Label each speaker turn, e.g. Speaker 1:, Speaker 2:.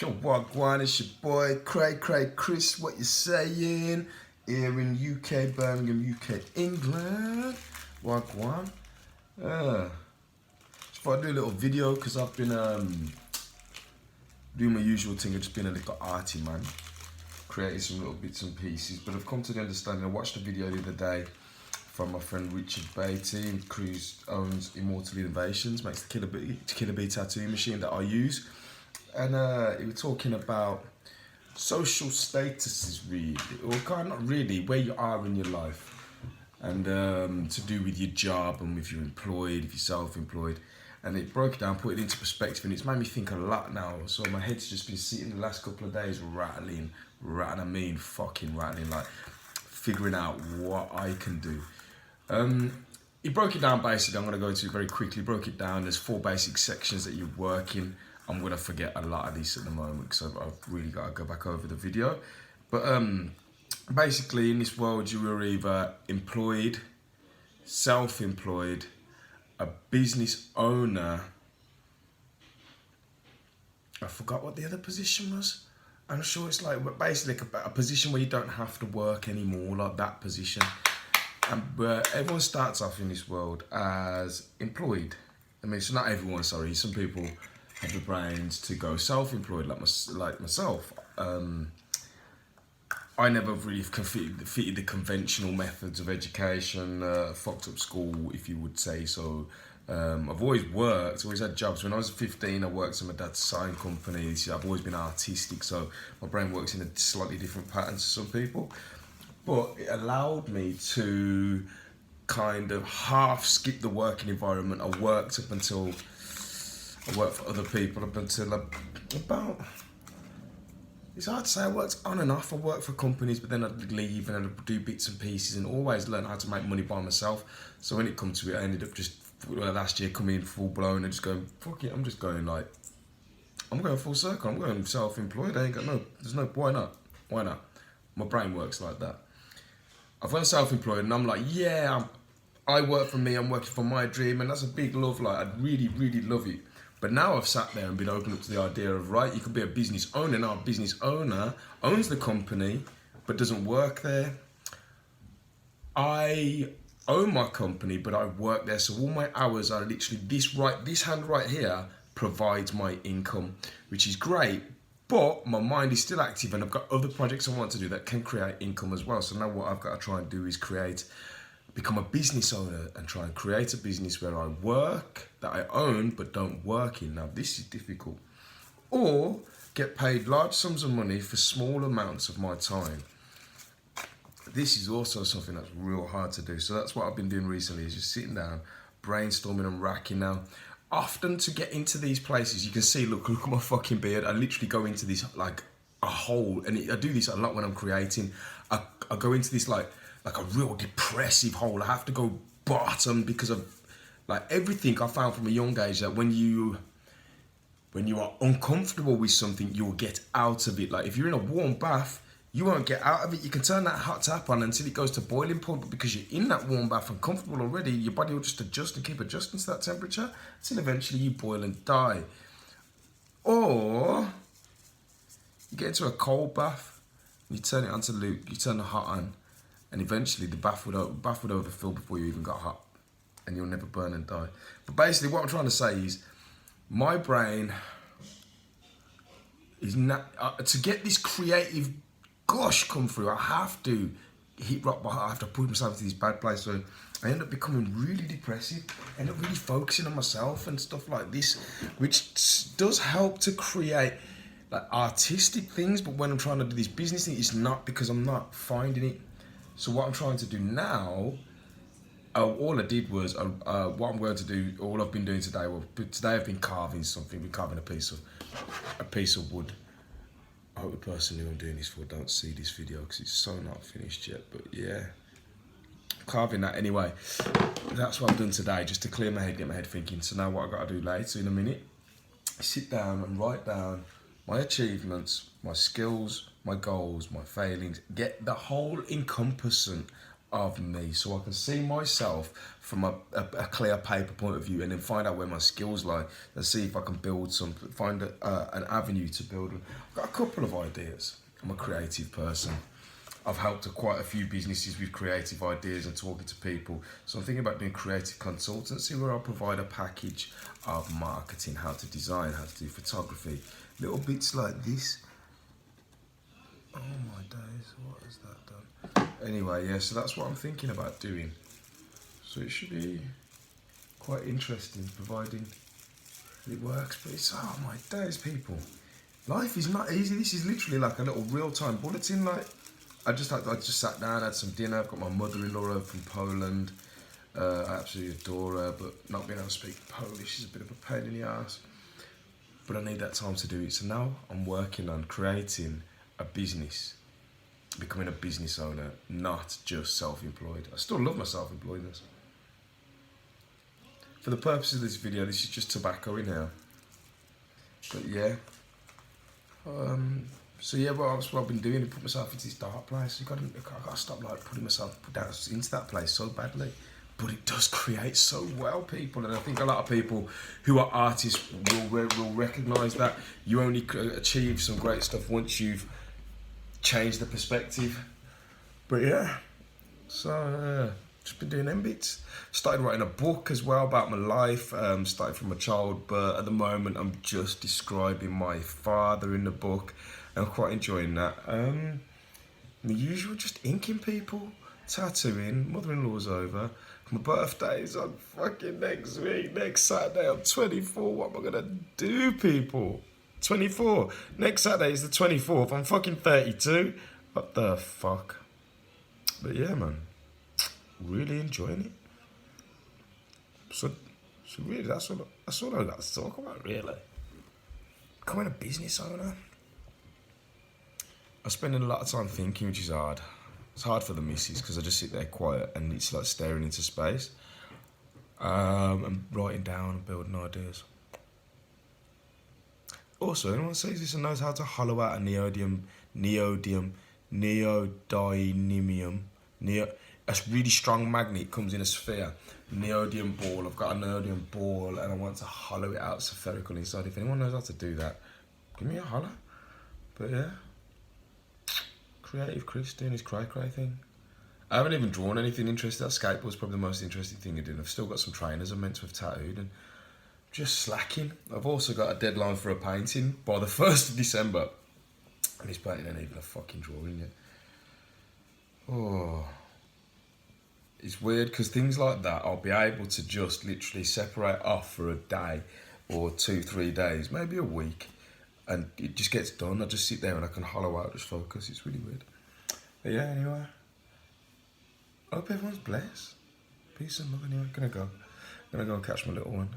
Speaker 1: Yo, Wagwan, it's your boy, Cray Chris, what you saying? Here in UK, Birmingham, UK, England. Wagwan. Just thought I'd do a little video because I've been doing my usual thing. I've just been a little arty man, creating some little bits and pieces. But I've come to the understanding, I watched a video the other day from my friend Richard Beatty, who owns Immortal Innovations, makes the Killer Bee tattoo machine that I use. And he was talking about social statuses, really, or kind of not really, where you are in your life, and to do with your job and if you're employed, if you're self-employed. And it broke it down, put it into perspective, and it's made me think a lot now. So my head's just been sitting the last couple of days rattling, fucking rattling, like figuring out what I can do. He broke it down basically, I'm going to go into it very quickly, broke it down, there's 4 basic sections that you work in. I'm going to forget a lot of these at the moment because I've really got to go back over the video. But basically in this world you are either employed, self-employed, a business owner. I forgot what the other position was. I'm sure it's like basically a position where you don't have to work anymore, like that position. But everyone starts off in this world as employed. I mean, it's not everyone, sorry. Some people have the brains to go self-employed, like myself. I never really fitted the conventional methods of education, fucked up school, if you would say so. I've always worked, always had jobs. When I was 15, I worked at my dad's sign company. I've always been artistic, so my brain works in a slightly different pattern to some people. But it allowed me to kind of half skip the working environment. I worked for other people up until about, it's hard to say, I worked on and off. I worked for companies, but then I'd leave and I'd do bits and pieces and always learn how to make money by myself. So when it comes to it, I ended up just, last year, coming in full blown and just going, fuck it, I'm just going like, I'm going full circle, I'm going self-employed, there's no, why not? My brain works like that. I've gone self-employed and I'm like, yeah, I work for me, I'm working for my dream, and that's a big love, like, I'd really, really love it. But now I've sat there and been open up to the idea of, right, you could be a business owner. Now a business owner owns the company, but doesn't work there. I own my company, but I work there. So all my hours are literally this hand right here provides my income, which is great. But my mind is still active and I've got other projects I want to do that can create income as well. So now what I've got to try and do is become a business owner and try and create a business where I work, that I own, but don't work in. Now this is difficult. Or get paid large sums of money for small amounts of my time. This is also something that's real hard to do. So that's what I've been doing recently, is just sitting down, brainstorming and racking. Now, often to get into these places, you can see, look at my fucking beard. I literally go into this like a hole, and I do this a lot when I'm creating. I go into this like a real depressive hole. I have to go bottom because of like everything I found from a young age, that when you are uncomfortable with something, you'll get out of it. Like if you're in a warm bath, you won't get out of it. You can turn that hot tap on until it goes to boiling point, but because you're in that warm bath and comfortable already, your body will just adjust and keep adjusting to that temperature until eventually you boil and die. Or you get into a cold bath, you turn it on to loop, you turn the hot on, and eventually the bath would overfill before you even got hot, and you'll never burn and die. But basically what I'm trying to say is, my brain is not, to get this creative gush come through, I have to hit rock bottom. I have to put myself into this bad place. So I end up becoming really depressive, end up really focusing on myself and stuff like this, which does help to create like artistic things. But when I'm trying to do this business thing, it's not, because I'm not finding it. So what I'm trying to do now, all I did was, what I'm going to do, all I've been doing today, today I've been carving something. We're carving a piece of wood. I hope the person who I'm doing this for don't see this video because it's so not finished yet, but yeah. Carving that anyway. That's what I've done today, just to clear my head, get my head thinking. So now what I've got to do later in a minute, sit down and write down my achievements, my skills, my goals, my failings, get the whole encompassing of me, so I can see myself from a clear paper point of view, and then find out where my skills lie, and see if I can build find an avenue to build. I've got a couple of ideas. I'm a creative person. I've helped quite a few businesses with creative ideas and talking to people. So I'm thinking about doing creative consultancy, where I'll provide a package of marketing, how to design, how to do photography, little bits like this. Oh my days, what has that done? Anyway, yeah, so that's what I'm thinking about doing. So it should be quite interesting, providing it works. But it's, oh my days, people. Life is not easy. This is literally like a little real-time bulletin. Like, I just sat down, had some dinner. I've got my mother-in-law over from Poland. I absolutely adore her, but not being able to speak Polish is a bit of a pain in the ass. But I need that time to do it. So now I'm working on creating a business, becoming a business owner, not just self-employed. I still love my self-employedness. For the purpose of this video, this is just tobacco in here. But yeah. So yeah, well, that's what I've been doing. I put myself into this dark place. I gotta stop like putting myself down into that place so badly. But it does create so well, people, and I think a lot of people who are artists will recognise that you only achieve some great stuff once you've changed the perspective. But yeah, so just been doing them bits. Started writing a book as well about my life. Started from a child, but at the moment I'm just describing my father in the book. I'm quite enjoying that. The usual, just inking people, tattooing. Mother-in-law's over. My birthday's on fucking next week, next Saturday. I'm 24. What am I gonna do, people? 24. Next Saturday is the 24th. I'm fucking 32. What the fuck? But yeah, man. Really enjoying it. So really, that's all I got to talk about, really. Becoming a business owner. I'm spending a lot of time thinking, which is hard. It's hard for the missus because I just sit there quiet and it's like staring into space. And writing down and building ideas. Also, anyone says this and knows how to hollow out a neodymium, a really strong magnet comes in a sphere. Neodymium ball. I've got a neodymium ball and I want to hollow it out spherical inside. If anyone knows how to do that, give me a holler. But yeah. Creative Chris doing his cry thing. I haven't even drawn anything interesting. That skateboard's probably the most interesting thing I did. I've still got some trainers I'm meant to have tattooed and just slacking. I've also got a deadline for a painting by the 1st of December. And this painting ain't even a fucking drawing yet. Oh. It's weird because things like that I'll be able to just literally separate off for a day or 2-3 days, maybe a week. And it just gets done. I just sit there and I can hollow out, just focus. It's really weird. But yeah, anyway. I hope everyone's blessed. Peace and love anyway. Gonna go and catch my little one.